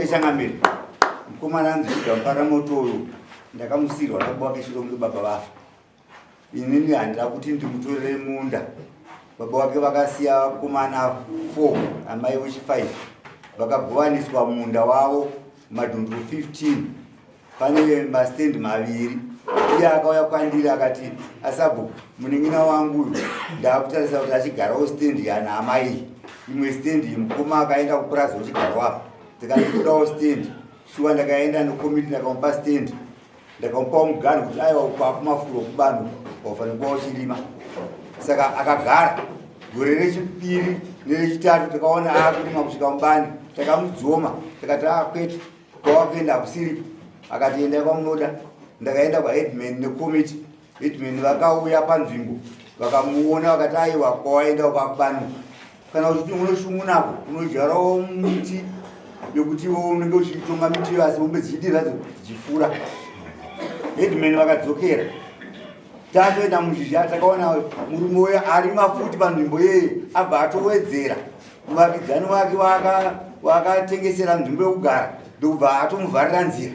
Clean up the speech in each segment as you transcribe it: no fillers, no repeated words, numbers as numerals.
Masore changamiri mukomana nzvida mpara motoyo ndakamusirwa nababa chirombo baba vafa. Inini handira kuti ndimutorere munda. Baba wake vakasiya vakomana 4 amai wechi 5 vakagovaniswa munda wavo madhunduru 15 pane mastendi maviri. Iye akauya kwandiri akati Asabu muningina wangu ndakutarisa kuti achigarawo stendi yana amai imwe stendi mukoma akaenda kupurazi uchigarawo apa tikandikudawo stendi shuwa ndakaenda nekomiti ndakamupa stendi ndakamupawo mugani kuti aiwa upapo mafuro kubanu wafanira kuva uchirima. Saka akagara gore rechipiri nerechitatu takaona akurima kusvika mubani takamudzoma takati kwete kwawakuenda hakusiri. Akati endai kwamunoda. Ndakaenda kwaheadman nekomiti. Headman vakauya panzvimbo vakamuona vakati aiwa kwawaenda ukakubanuka kana kuti unoshungunapo unodyarawo miti yokuti unenge uchitonga miti asi mombe dzichidira dzichifura. Headman vakadzokera tatoenda muzhizha takaona murume uyo ari mafuti panzvimbo yeye abva atowedzera muvakidzani wake wakatengesera nzvimbo yokugara ndokubva atomuvharira nzira.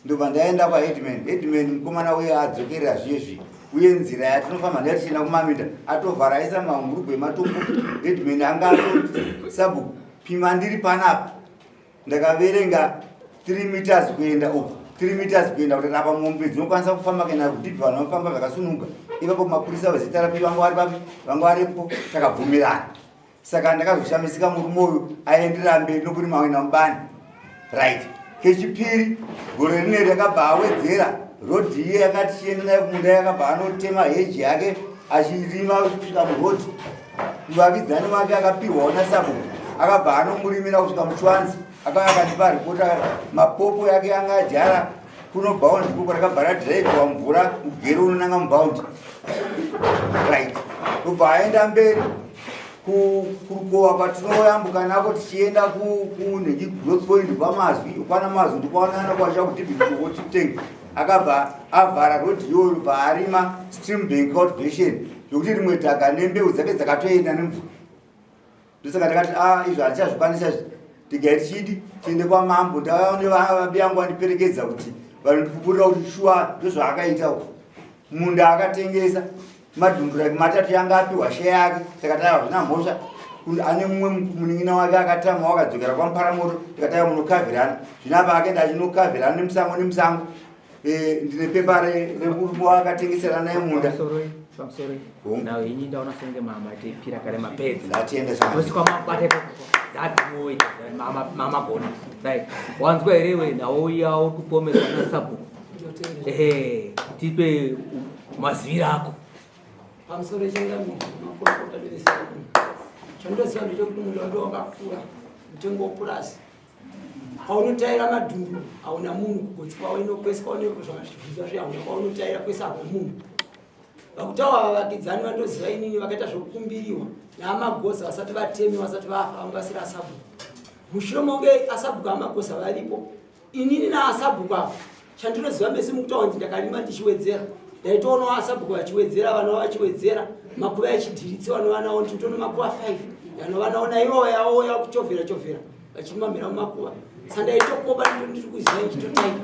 Ndobva ndaenda kwaheadman. Headman mukomana uye adzokerera zviye uye nzira yatinofamba ndati tichienda kumaminda atovhara aisa mamurugwe ematombo. Headman anga atoti Sabu pima ndiri panapa. Ndakaverenga 3 meters kuenda uko 3 meters kuenda kuti apa mombe dzinokwanisa kufamba kana kudhibhi vanhu vanofamba zvakasununga. Ipapo mapurisa vezitarapi vanga varipo takabvumirana. Saka ndakazoshamisika murume uyu aenderera mberi nokurima waina mubani. Right. Kechipiri gore rine rakabva awedzera rodhi iye yakati chienda nayo kumunda yakabva anotema heji yake achirima kusvika murodhi. Muvakidzani wake akapihwawo naSabu akabva anomurimira kusvika muchwanzi. Akauya akandipa ripoti akati mapopo yake anga adyara kuno bhaundi koko rakabva radhiraivhiwa mvura mugero unonanga mubhaundi. Right. Kubva aenda mberi kurukova kwatinoyambuka nako tichienda kunhengi growth point kwamazwi kwana mazwi ndikwaonana kwacha kudhibhitotitengi akabva avhara rodhi iyoyo paarima stream bank cultivation yokuti rimwe dhaga nembeu dzake dzakatoenda nemvura. Ndosaka takati izvo hatichazvikwanisa tigai tichidi tiende kwamambo. Ndavaone vabiyangu vandiperekedza kuti vanondipupurira kuti shuwa ndozvaakaitawo munda akatengesa madhundura matatu yanga apiwa sheya yake. Takataiwa zvina mhosva ane mumwe munin'ina wake akatama wakadzokera kwaMuparamoto. Takataiwa munokavhirana zvinapa akaenda achinokavhirana nemusango nemusango. Ndine pepa remurume wakatengesera naye munda. Nawe inyi ndaona senge mama tepira kare mapedzi ndatiende sana kwa mabate that boy mama bona right wanzwa erewe nawo yawo kupomeza na Sabu tipe mazivira ako pamusoro chengami makota bese chandoswa ndicho kuti mulondo wakakura mutengo plus haunotaira madhungu hauna munhu kugotswa inokweswa nezvakazvivizwa zvahauna kwaunotaira kwesa munhu vakutaura vavakidzani vandoziva inini vakaita zvokukumbiriwa naamagosa vasati vatemi vasati vafa vangasira Asabu mushure monge Asabu amagosa varipo inini naAsabu avo chandinoziva mese mukutaura ndakarima ndichiwedzera ndaitoonawo Asabu vachiwedzera vanova vachiwedzera makuva echidhiritsi vanova nawo nditoona makuva 5 vanova nawo naivo yavo yakuchovhera chovhera vachimamira mumakuva sandaitokoba ndiri kuziva ichitotaika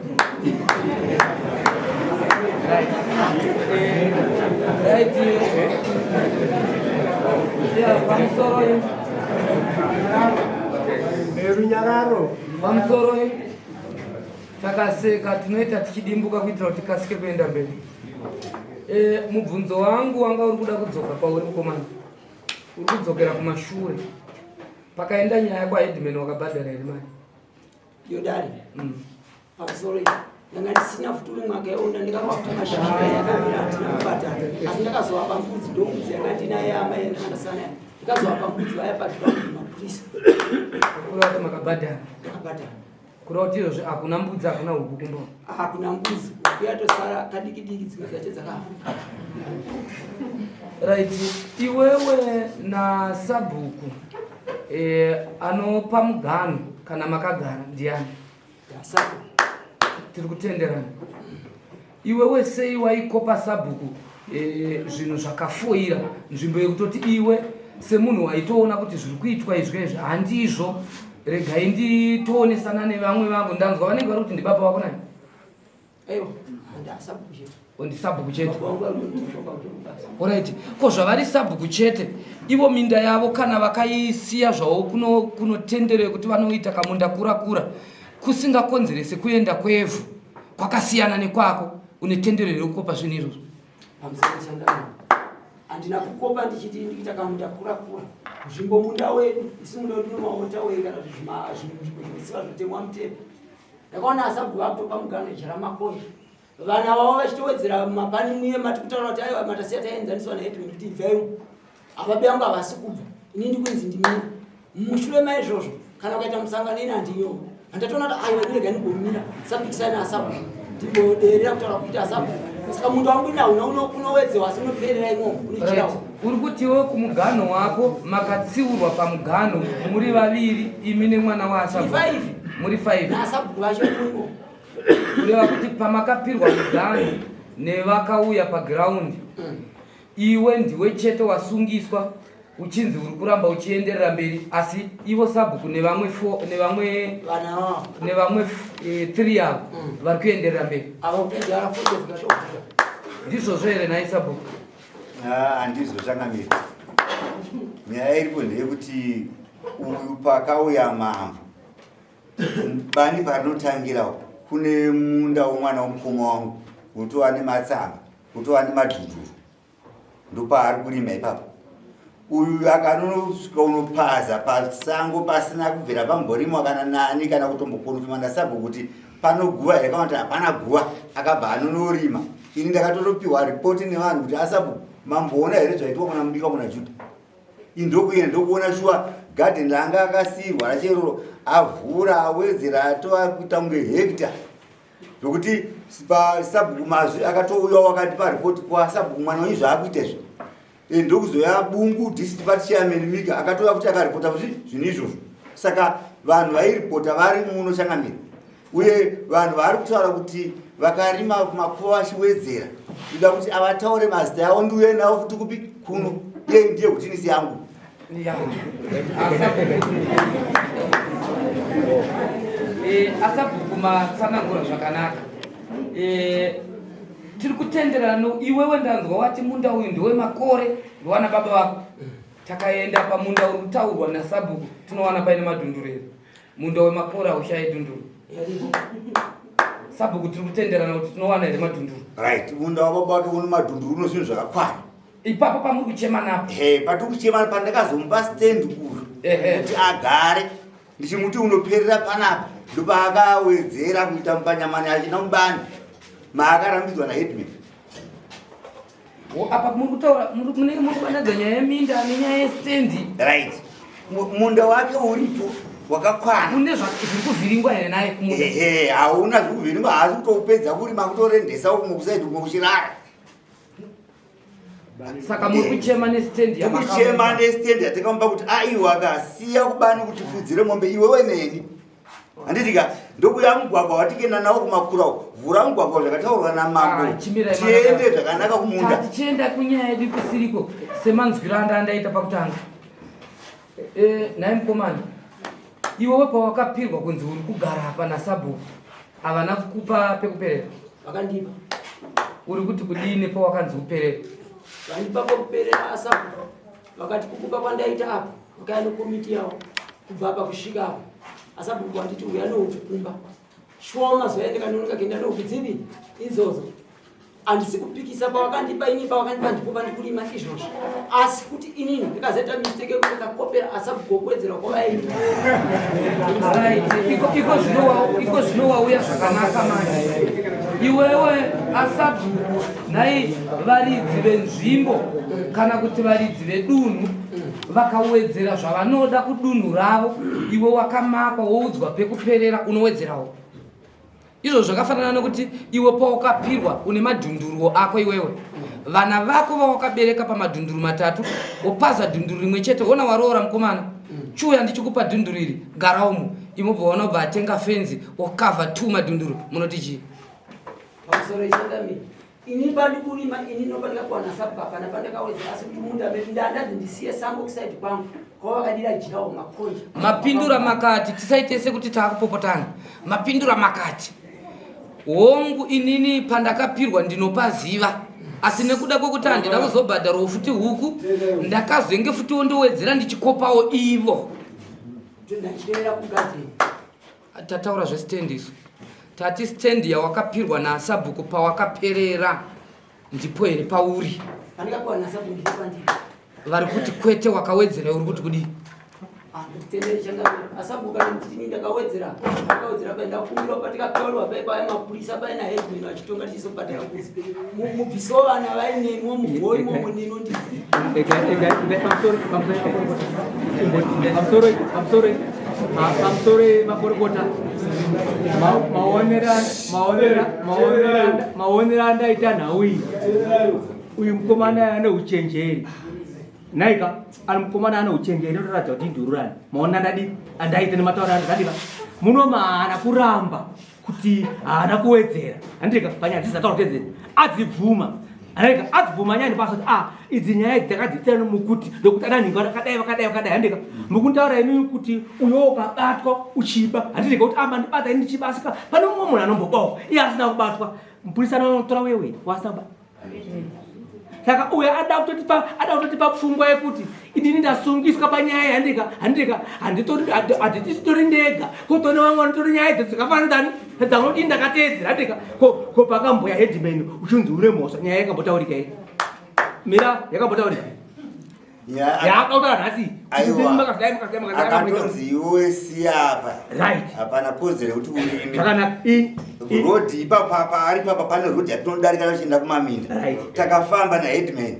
pamusoro takaseka tinoita tichidimbuka kuitira kuti tikasike kuenda mberi. Mubvunzo wangu wanga uri kuda kudzoka pauri mukomana uri kudzokera kumashure pakaenda nyaya kwaHeadman wakabhadhara here mari yodari pamusoro ndanga ndisina futuru mwaka yaunda ndikamafuta mashaka yakamira hatina kubhadhara asi ndakazovapa mbudzi ndombudzi yakandinaye amai yandakandasana ndikazovapa mbudzi vaya padhura mapurisa kureva kuti makabhadhara ndakabhadhara kureva kuti izvozvo hakuna mbudzi hakuna huku kumbo hakuna mbudzi kuyatosara kadiki-diki dzimwe dzacho dzakafa. Right. Iwewe na Sabhuku anopa mugano kana makagara ndiani? Sabu tiri kutenderana. Iwewe sei waikopa Sabhuku zvinhu zvakafoira nzvimbo yekutoti iwe semunhu waitoona kuti zviri kuitwa izvezvo handizvo regai nditoonesana nevamwe vangu ndanzwa vanenge vari kuti ndibaba wako nani aiwa andasabhuku chete ndisabhuku chete baba wangu alitoka kutobasa alright ko zvavari sabhuku chete ivo minda yavo kana vakaisiya zvavo kunotenderwe kuti vanoita kamunda kura kusingakonzerese kuenda kwevhu kwakasiyana nekwako une tenderere rekukopa zvinhu izvozvo pamusana chandana handina kukopa ndichiti ndikuita kamunda kura nzvimbo munda wedu isi munda wedu nomaota wei kana zvisiva zvotemwa mutemo ndakaona asabhuku vakutopa mugano ijara makonye vana vavo vachitowedzera mapani muye mati kutaura kuti aiwa matasiya taenzaniswa naedmund kuti ibvaiwo avabe vangu havasi kubva ini ndikunzi ndimira mushure maizvozvo kana ukaita musangano ini handinyowa handatoona kuti aiwa ndirega ndimbomira sapikisana asabhuku ndimboderera kutaura kuita asabhuku saka mundu wangu inauna unowedzewa asi unoperera imomo unichirawo uri kutiwo kumugano wako makatsiurwa pamugano muri vaviri imi nemwana waasabhuku muri 5 naasabhuku vacho imo kureva kuti pamakapirwa mugano nevakauya pagiraundi iwe ndiwe chete wasungiswa uchinzi uri kuramba uchienderera mberi asi ivo sabhuku nevamwe 3 yavo vari kuenderera mberi ndizvozvo here nai sabhuku handizvo zvangamira nyaya iripo ndeyekuti uyu pakauya mambo bani parinotangirawo kune munda womwana womukoma wangu utova nematsanga utova nemadhudhuru ndopaari kurima ipapo uyu akanosvika unopaza pasango pasina kubvira pamborimwa kana nani kana kutombokonfirma nasabhuku kuti panoguva here kana kuti hapana guva akabva anonorima ini ndakatotopiwa ripoti nevanhu kuti asabhuku mamboona here zvaitwa muna mudika muna judha indokuenda ndokuona shuwa gadheni ranga akasiyirwa racheroro avhura awedzera atova kuita kunge hekta zvokuti sabhuku mazvi akatouya wakati paripoti kwasabhuku mwana wenyu zvaakuita izvo ndokuzoya bungu district party chairman mika akatouya kuti akaripota kuti zvinhu izvozvo saka vanhu vairipota vari muno changamira uye vanhu vari kutaura kuti vakarima kumakuva vachiwedzera ida kuti avataure mazita yavo ndiuye navo futi kupi kuno iye ndiye kutinisi yangu asabhuku matsanangura zvakanaka tiri kutenderana iwewe ndanzwa wati munda uyu ndiwe makore ndowana baba vako takaenda pamunda uri kutaurwa nasabhuku tinowana paine madhundurero munda wemakore haushayi dhunduru sabhuku tiri kutenderana kuti tinowana here madhunduru right munda wababa wake une madhunduru uno zvinhu zvakakwana ipapo pamuri kuchema napo patiri kuchema pandakazomupa stendi kuru kuti agare ndichimuti unoperera panapa ndopaakawedzera kuita mupanyamani achina mubani maakarambidzwa naedmund apa muri kutaura munenge muri kubanadza nyaya yeminda nenyaya yestendi right munda wake uripo wakakwana une zviri kuvhiringwa here naye kumunda hauna zviri kuvhiringwa haasi kutoupedza kurima kutorendesa kumwe kusaidi kumwe kuchirara saka muri kuchema nestendi tikuchema nestendi yatakamupa kuti aiwa akasiya kubani kuti fudzire mombe iwewe neni handitika ndokuya mugwagwa watikenda nawo kumakurawo vhura mugwagwa zvakataurwa namambo tiende zvakanaka kumunda tichienda kunyaya yedu kusiriko semanzwiro andaita pakutanga naye mukomana iwewe pawakapirwa kunzi uri kugara apa nasabhuku havana kukupa pekuperera vakandipa uri kuti kudini pawakanzi uperere vandipa pekuperera asabhuku vakati kukupa kwandaita apa vakaya nekomiti yavo kubva apa kusvika apa asabhuku wanditi uya noukukumba shuwa mazuva endekanooneka kenda noukudzivi izvozvo handisi kupikisa pavakandipa ini pavakandipa ndipopa ndikurima izvozvo asi kuti inini ndikazoita mistake yekuti ndakopera asabhuku okuwedzera kwavaini iko zvinowauya zvakanaka manje iwewe asabhuku nai varidzi venzvimbo kana kuti varidzi vedunhu vakawedzera zvavanoda kudunhu ravo iwe wakamakwa woudzwa pekuperera unowedzerawo izvo zvakafanana nokuti iwe pawakapirwa une madhunduru ako iwewe vana vako vawakabereka pamadhunduru 3 wopaza dhunduru rimwe chete ona waroora mukomana chuya ndichikupa dhunduru iri garaumo imobva wanobva atenga fenzi wakavha 2 madhunduru munoti chii pamusoro ichandamiri ini bali kulima ini nobadika kuwana sabu kapana pandakawedzera asi kuti munda ndandati ndisiye sango kusaidi kwangu kwavakadira jirawo makonja mapindura makati tisaitese kuti taakupopotana mapindura makati hongu inini pandakapirwa ndinopaziva asi nekuda kwekuti handina kuzobhadharawo futi huku ndakazenge futiwo ndowedzera ndichikopawo ivo ndachirevera kugadheni tataura zvestendi isu tati stendi yawakapirwa naasabhuku pawakaperera ndipo here pauri pandikapiwa nasabu ndiri pandiri vari kuti kwete wakawedzera uri kuti kudii nditendere changa asabuka nditini ndakawedzera paenda kumbira patikapiwa paipa yamapurisa paina headman achitonga tisobhadhara kuzi mubviso vana vainenwa mugoi momoneno pamusoro makorokota maonero andaita nhau iyi uyu mukomana ane uchenjeri naika ari mukomana ane uchenjeri inotoratidza kuti indururani maona andaite nematauro andikadiva muno maana kuramba kuti haana kuwedzera handika panyaya dzisataura tedzeri adzibvuma handika adzibvuma nyaya ndipasa kuti idzi nyaya idzi dzakadzitsira nomukuti ndokuti ananhinga vakadai handika mukuntaura inini kuti uyo ukabatwa uchiba handika kuti mandibata ini ndichiba asika pane mumwe munhu anombobawo iye asina kubatwa mupurisa anotora wewe wasina kubatwa saka uyo ada kutotipa pfungwa yekuti inini ndasungiswa panyaya handititori ndega kutone vamwe vanotori nyaya idzo dzikafanidani dzanoti ndakateedzera handika ko pakamboya headman uchinzi une mhosva nyaya yakambotaurika here mira yakambotaurika yakautaura nhasi akatonzi iwe siyapa hapana kodzero kuti urime rodhi ipapapa ari papa pane rodhi yatinodarika nachienda kumaminda takafamba naheadman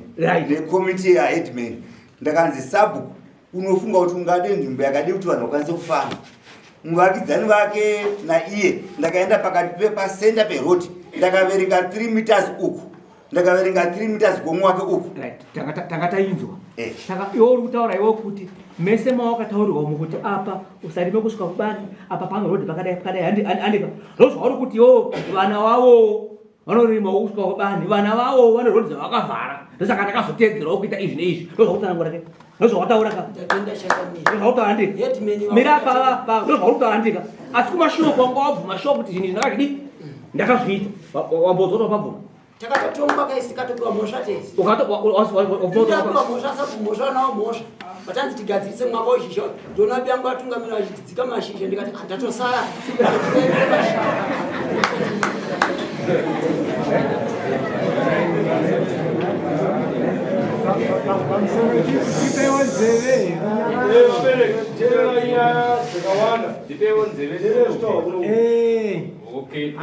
nekomiti yaheadman ndakanzi sabhuku unofunga kuti ungade nzvimbo yakadi kuti vanhu vakwanise kufamba muvakidzani vake naiye ndakaenda pakati pasenda perodhi ndakaverenga 3 meters uku ndakaverenga 3 meters gomo wake uku tanga tainzwa saka iwo uri kutaura iwo kuti mese mawakataurirwa mukuti apa usarime kusvika kubani apa pamwe rodhi pakadai handika ndozvauri kuti iwo vana vavo vanorima kusvika kubani vana vavo vane rodhi dzavakavhara ndosaka ndakazotedzerawo kuita izvi neizvi ndozvakutaurake ndozvakutaura ndozvakutaura handika mira pava ndozvauri kutaura handika asi kumashure kwangu wabvuma shuwa kuti zvinhu zvindakazvidi ndakazviita wambodzota pabvuma takatotomba kaisikatopiwa mhosva tezi ukatopiwa mhosva sabu mhosva nawo mhosva vatanzi tigadzirise mwaka wezhizha ndona byangu atungamira achidzika mashizha ndikati ndatosara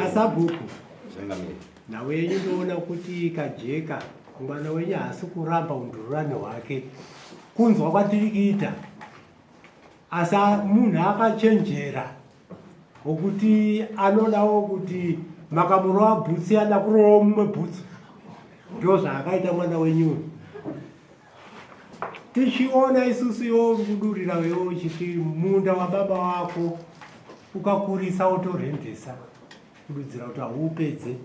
asabhuku nawe ndoona kuti kajeka mwana wenyu haasi kuramba undururani hwake kunzwa kwatiri kuita asa munhu akachenjera wokuti anodawo kuti makamuro abhutsi ada kurowa mumwe bhutsu ndo zvaakaita mwana wenyu tichiona isusu iwo kudurira wewo uchiti munda wababa wako ukakurisa wotorendesa kududzira kuti haupedze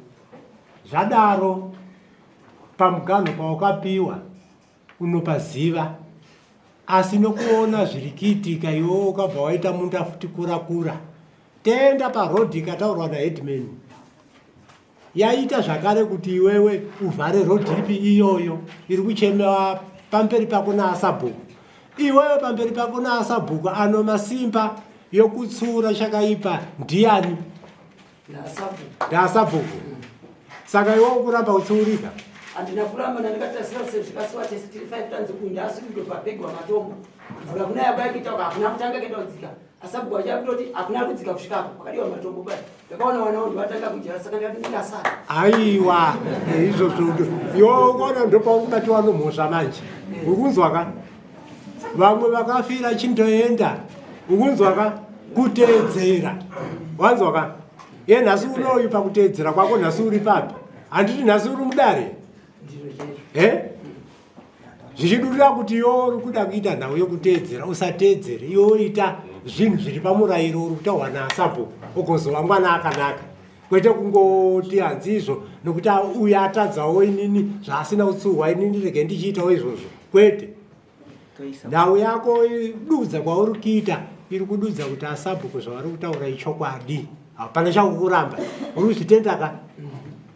zvadaro pamuganho pawakapiwa unopaziva asi nokuona zviri kuitika iwo ukabva waita munda futi kura tenda parodhi ikataurwa naheadman yaita zvakare kuti iwewe uvhare rodhi ipi iyoyo iri kuchemewa pamberi pako naasabhuku iwewe pamberi pako naasabhuku ano masimba yokutsura chakaipa ndiani ndaasabhuku saka iwe ukuramba utsuurika handina kuramba ndandikatasira sezvikasiwa tese tiri 5 tanzi kunde asi kundopapegwa matombo mvura kunaya kwaikuita hakuna kutanga kuenda kudzika asabhuku achakutoti hakuna kudzika kusvikapo pakadiwa matombo bai ndakaona vana vanhu vatanga kujara saka ndikati ndingasara aiwa izvozvo iwe ukaona ndopaungubatiwa nomhosva manje ukunzwaka vamwe vakafira chindoenda ukunzwaka kuteedzera wanzwaka ye nhasi unoyu pakuteedzera kwako nhasi uri papi handiti nhasi uri mudare zvichidurira kuti iwo uri kuda kuita nhau yokuteedzera usateedzere iwo ita zvinhu zviri pamurayiro uri kutaurwa naasabhuku ugozova mwana akanaka kwete kungoti hadzizvo nokuti uyu atadzawo inini zvaasina kutsuhwa inini rege ndichiitawo izvozvo kwete. Nhau yako idudza kwauri kuita iri kududza kuti Asabhuku zvavari kutaura ichokwadi, hapana chakukuramba uri kuchitendaka.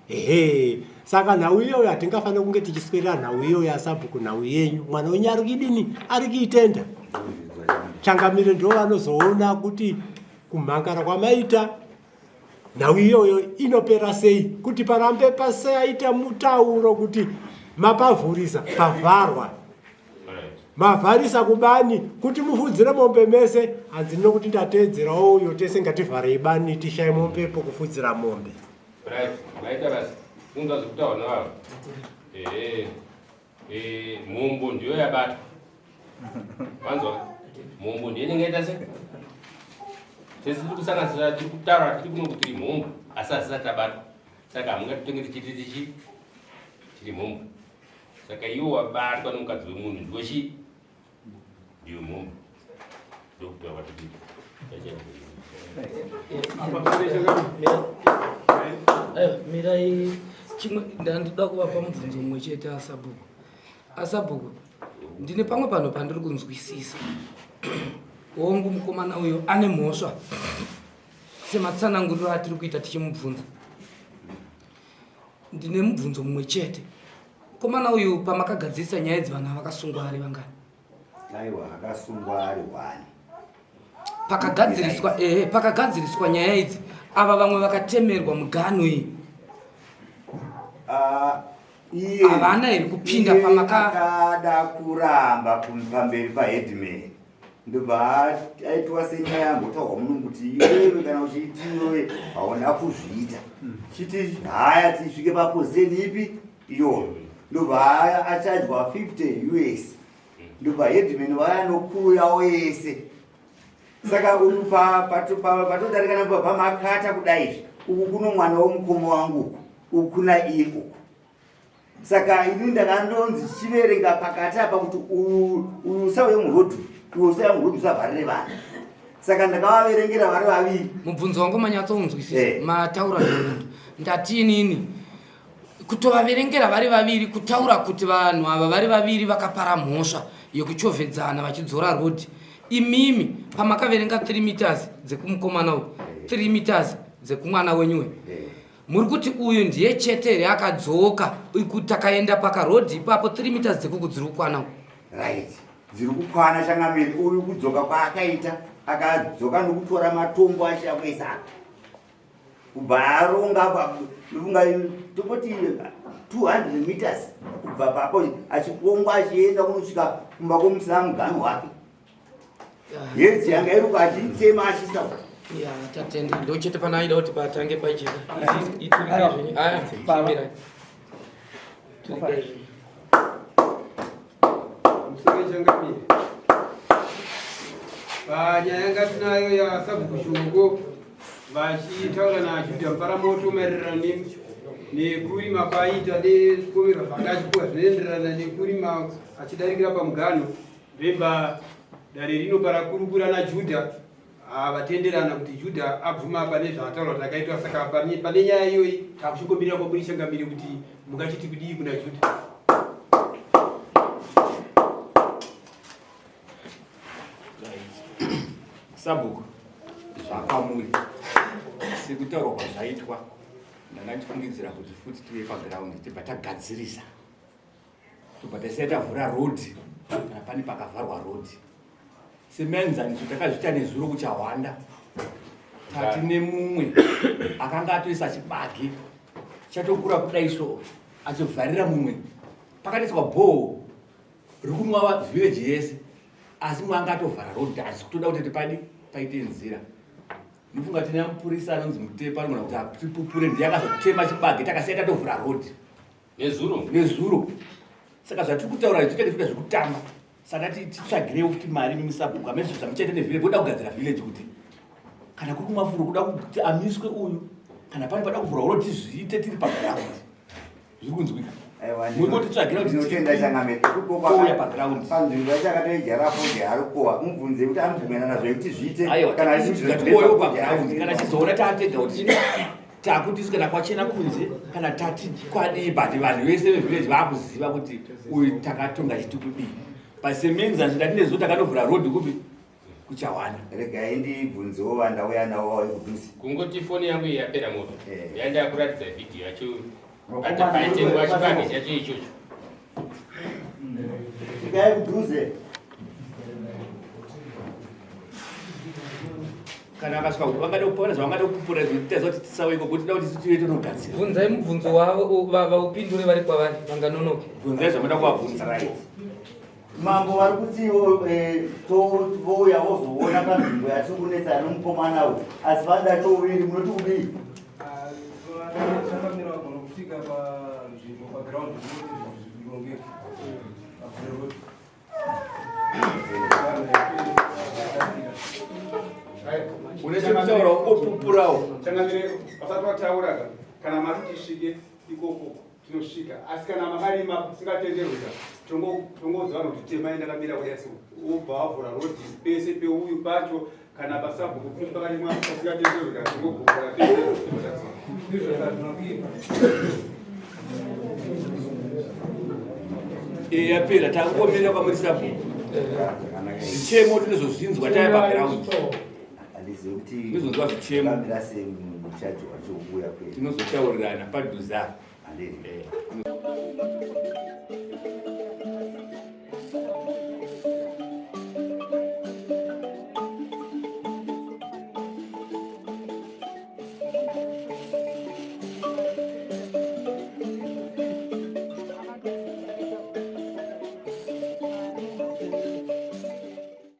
Ehe, saka nhau iyoyo hatingafanira kunge tichiswera nhau iyoyo Asabhuku, nhau yenyu mwana wenyu ari kudini, ari kuitenda. Changamire ndo vanozoona kuti kumhangara kwamaita nhau iyoyo inopera sei, kuti parambe pasaita mutauro kuti mapavhurisa pavharwa, mavharisa kubani kuti mufudzire mombe mese. Hanzi nokuti ndateedzerawo uyo tese ngativharei bani tishaye mombe pokufudzira mombe. Mumbu ndiyo yabata wanzwa mumbu ndiye ningaita se sisi tikusanganisira tiri kutaura tiri kuno kuti mumbu asi asisati tabata, saka hamungatitenge tichiti tiri mumbu. Saka iwo wabatwa nomukadzi wemunhu ndiwe chii? Ndiwe mumbu. Ndokuti wabatiti mirai chimwe ndandida kuvapa mubvunzo mumwe chete. Asabhuku, ndine pamwe pano pandiri kunzwisisa. Wongu mukomana uyo ane mhosva sematsananguriro atiri kuita tichimubvunza. Ndine mubvunzo mumwe chete. Mukomana uyu pamakagadzirisa nyaya idzi vanhu vakasungwa ari vangani? Aiwa, akasungwa ari 1. Pakagadziriswa nyaya idzi ava vamwe vakatemerwa muganhu iyi. Havana here kupinda pamakada kuramba pamberi paheadman ndobva aitwa senyaya yangotaurwa muno kuti iwewe kana uchiti iwewe hauna kuzviita chiti haya tisvike papozeni ipi iyoyo ndobva achajwa 50 US ndobva headman vayanokuyawo yese. Saka uyu patodarikana pamakata kudaizvi uku kuno mwana womukoma wangu uku kuna iye uku. Saka ini ndakandonzi chiverenga pakati apa kuti uyu usauye murodhi, uyu usauye murodhi usavharire vanhu. Saka ndakavaverengera vari vaviri. Mubvunzo wangu manyatsounzwisisa mataura nemunhu ndati inini kutovaverengera vari vaviri kutaura kuti vanhu ava vari vaviri vakapara mhosva yekuchovhedzana vachidzora rodhi. Imimi pamakaverenga 3 meters dzekumukomana uyu 3 meters dzekumwana wenyuwe, muri kuti uyu ndiye chete here akadzoka kuti akaenda pakarodhi ipapo 3 meters dzekuku dziri kukwana uku? Right, dziri kukwana Changamire. Uyu kudzoka kwaakaita akadzoka nokutora matombo achida kuisa kubva aronga topoti 200 meters kubva papo achikongwa achienda kunosvika kumba kwomusina muganhu wake. Yedzi yanga iruka achitsema achisa. Tatende ndo chete panaida kuti patange pachika panyaya yanga tinayo yaSabhuku Shungu vachitaura naJudha Paramoto maererano nekurima kwaita nekoverwa zvakachipuwa zvinoenderana nekurima achidarikira pamuganhu vebva dare rino parakurukura naJudha vatenderana kuti Judha abvuma pane zvataura kuti akaitwa. Saka pane nyaya iyoyi takuchikombirira kwamuri Changamire kuti mungachiti kudii kuna Judha. Sabhuku zvakamuri sekutaurwa kwazvaitwa ndakatifungidzira kuti futi tive paground tibva tagadzirisa tobva tasai tavhura rodhi kana pane pakavharwa rodhi semenzaniso takazviita nezuro kuchahwanda tati nemumwe akanga atoisa chibage chatokura kudaiso achivharira mumwe pakatoiswa bhoho rikunwa village yese asi mwe anga atovhara rodhi asi kutoda kuti tipadi paite nzira. Ndifunga tine mupurisa anonzi Mutepa anogona kuti tipupure ndiye akazotema chibage takasai tatovhura rodhi nezuro. Saka zvatiri kutaura titenge zvika zvekutamba. Saka titsvagirewo kuti mari muSabhuku amene zvamuchaite nevillage voda kugadzira village kuti kana kuri kumafuro kuda kuti amiswe uyu kana pane pada kuvhura rodhi zviite tiri paground. Zviri kunzwika. Mungotitsvagira kuti tinotenda Changamire kuuya paground panzvimbo yachakatoijarapo ndearikowa mubvunze kuti anobvumirana nazvo kuti zviite kana chizoona taatega kuti takuti kana kwachena kunze kana tati kwadi but vanhu vese vevillage vakuziva kuti uyu takatonga chitukubi pasemenza ndinezvo takatovhura road kupi kuchawana regai ndibvunzewo vandauya navo vavekudhusi kungoti foni yangu iyi yapera moto yanda kuratidza vhidhiyo yacho ati paitengwa chipande chacho ichocho regai kudhuze kana akasvika kuti vangada kupona zvavangada kupupura zvinoita kuti tisaweko kuti toda kuti tive tonogadzira bvunzai mubvunzo wavo vaupindure vari kwavari vanganonoke bvunzai zvamuda kuvabvunza rai mambo vari kuti vouya vozoona panzvimbo yatiri kunetsana nomukomana uyu asi vada touviri munoti kudii une chekutaura opupurawo changamire vasati vatauraga kana mari tisvike ikoko tinosvika asi kana makarima kusingatenderwika tongoziva kuti temai ndakamira uya so ubva wavhura rodhi pese peuyu pacho kana pasabhuku kuti pakarimwa pasingatenderwika tongogogora yapera tangomirira kwamuri sabhuku zvichemo tinozozvinzwa taya pagraundi handizivi kuti tinozonzwa zvichemo kamira semuchaji wacho ubuya kwedu tinozotaurirana padhuza handii